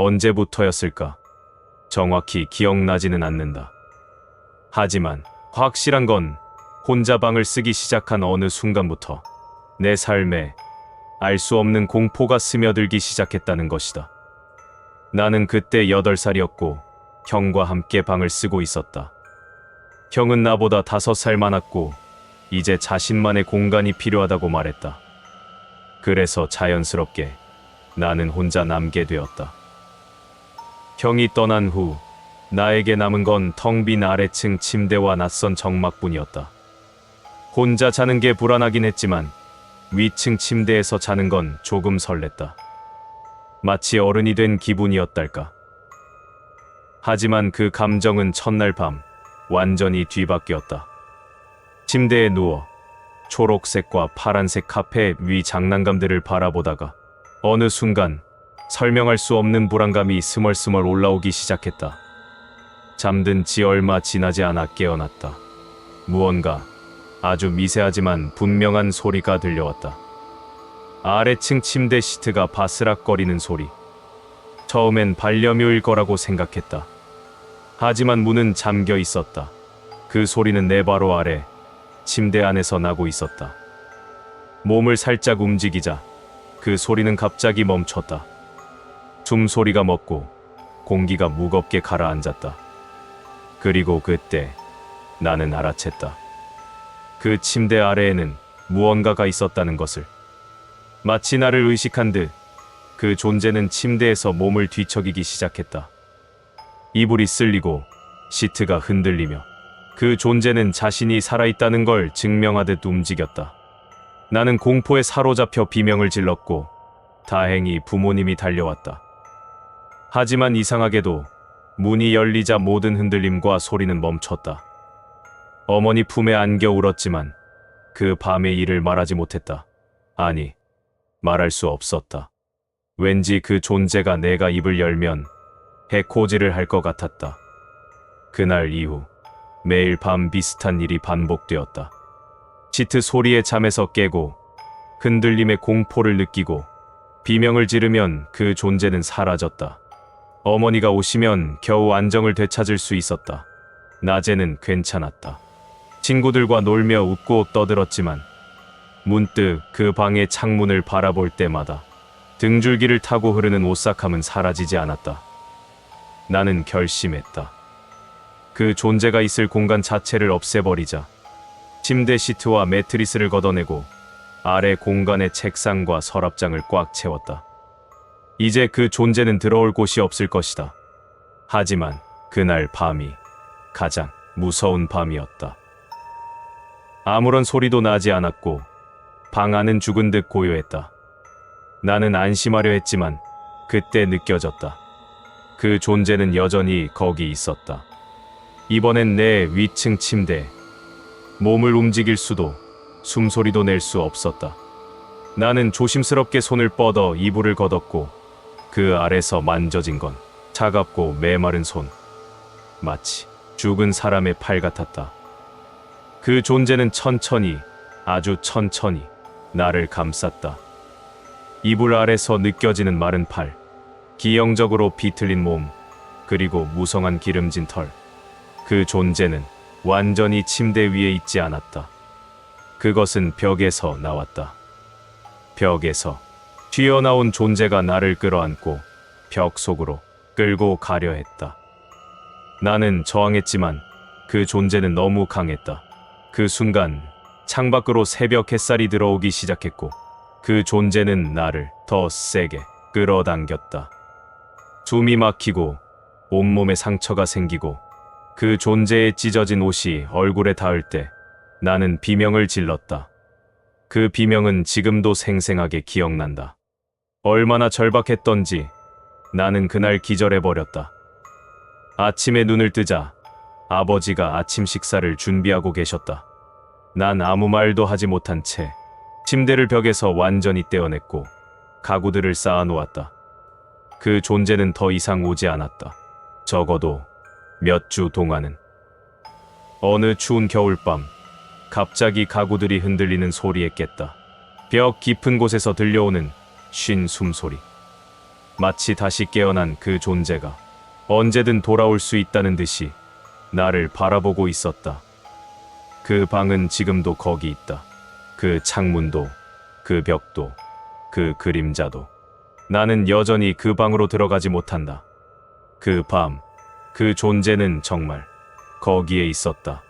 언제부터였을까? 정확히 기억나지는 않는다. 하지만 확실한 건 혼자 방을 쓰기 시작한 어느 순간부터 내 삶에 알 수 없는 공포가 스며들기 시작했다는 것이다. 나는 그때 8살이었고 형과 함께 방을 쓰고 있었다. 형은 나보다 5살 많았고 이제 자신만의 공간이 필요하다고 말했다. 그래서 자연스럽게 나는 혼자 남게 되었다. 형이 떠난 후 나에게 남은 건 텅 빈 아래층 침대와 낯선 정막뿐이었다. 혼자 자는 게 불안하긴 했지만 위층 침대에서 자는 건 조금 설렜다. 마치 어른이 된 기분이었달까. 하지만 그 감정은 첫날 밤 완전히 뒤바뀌었다. 침대에 누워 초록색과 파란색 카페 위 장난감들을 바라보다가 어느 순간 설명할 수 없는 불안감이 스멀스멀 올라오기 시작했다. 잠든 지 얼마 지나지 않아 깨어났다. 무언가 아주 미세하지만 분명한 소리가 들려왔다. 아래층 침대 시트가 바스락거리는 소리. 처음엔 반려묘일 거라고 생각했다. 하지만 문은 잠겨 있었다. 그 소리는 내 바로 아래 침대 안에서 나고 있었다. 몸을 살짝 움직이자 그 소리는 갑자기 멈췄다. 숨소리가 멎고 공기가 무겁게 가라앉았다. 그리고 그때 나는 알아챘다. 그 침대 아래에는 무언가가 있었다는 것을. 마치 나를 의식한 듯 그 존재는 침대에서 몸을 뒤척이기 시작했다. 이불이 쓸리고 시트가 흔들리며 그 존재는 자신이 살아있다는 걸 증명하듯 움직였다. 나는 공포에 사로잡혀 비명을 질렀고 다행히 부모님이 달려왔다. 하지만 이상하게도 문이 열리자 모든 흔들림과 소리는 멈췄다. 어머니 품에 안겨 울었지만 그 밤의 일을 말하지 못했다. 아니, 말할 수 없었다. 왠지 그 존재가 내가 입을 열면 해코지를 할 것 같았다. 그날 이후 매일 밤 비슷한 일이 반복되었다. 시트 소리에 잠에서 깨고 흔들림의 공포를 느끼고 비명을 지르면 그 존재는 사라졌다. 어머니가 오시면 겨우 안정을 되찾을 수 있었다. 낮에는 괜찮았다. 친구들과 놀며 웃고 떠들었지만 문득 그 방의 창문을 바라볼 때마다 등줄기를 타고 흐르는 오싹함은 사라지지 않았다. 나는 결심했다. 그 존재가 있을 공간 자체를 없애버리자. 침대 시트와 매트리스를 걷어내고 아래 공간의 책상과 서랍장을 꽉 채웠다. 이제 그 존재는 들어올 곳이 없을 것이다. 하지만 그날 밤이 가장 무서운 밤이었다. 아무런 소리도 나지 않았고 방 안은 죽은 듯 고요했다. 나는 안심하려 했지만 그때 느껴졌다. 그 존재는 여전히 거기 있었다. 이번엔 내 위층 침대에. 몸을 움직일 수도 숨소리도 낼 수 없었다. 나는 조심스럽게 손을 뻗어 이불을 걷었고 그 아래서 만져진 건 차갑고 메마른 손. 마치 죽은 사람의 팔 같았다. 그 존재는 천천히, 아주 천천히 나를 감쌌다. 이불 아래서 느껴지는 마른 팔, 기형적으로 비틀린 몸, 그리고 무성한 기름진 털. 그 존재는 완전히 침대 위에 있지 않았다. 그것은 벽에서 나왔다. 벽에서 튀어나온 존재가 나를 끌어안고 벽 속으로 끌고 가려 했다. 나는 저항했지만 그 존재는 너무 강했다. 그 순간 창밖으로 새벽 햇살이 들어오기 시작했고 그 존재는 나를 더 세게 끌어당겼다. 숨이 막히고 온몸에 상처가 생기고 그 존재의 찢어진 옷이 얼굴에 닿을 때 나는 비명을 질렀다. 그 비명은 지금도 생생하게 기억난다. 얼마나 절박했던지 나는 그날 기절해버렸다. 아침에 눈을 뜨자 아버지가 아침 식사를 준비하고 계셨다. 난 아무 말도 하지 못한 채 침대를 벽에서 완전히 떼어냈고 가구들을 쌓아놓았다. 그 존재는 더 이상 오지 않았다. 적어도 몇 주 동안은. 어느 추운 겨울밤 갑자기 가구들이 흔들리는 소리에 깼다. 벽 깊은 곳에서 들려오는 쉰 숨소리. 마치 다시 깨어난 그 존재가 언제든 돌아올 수 있다는 듯이 나를 바라보고 있었다. 그 방은 지금도 거기 있다. 그 창문도, 그 벽도, 그 그림자도. 나는 여전히 그 방으로 들어가지 못한다. 그 밤, 그 존재는 정말 거기에 있었다.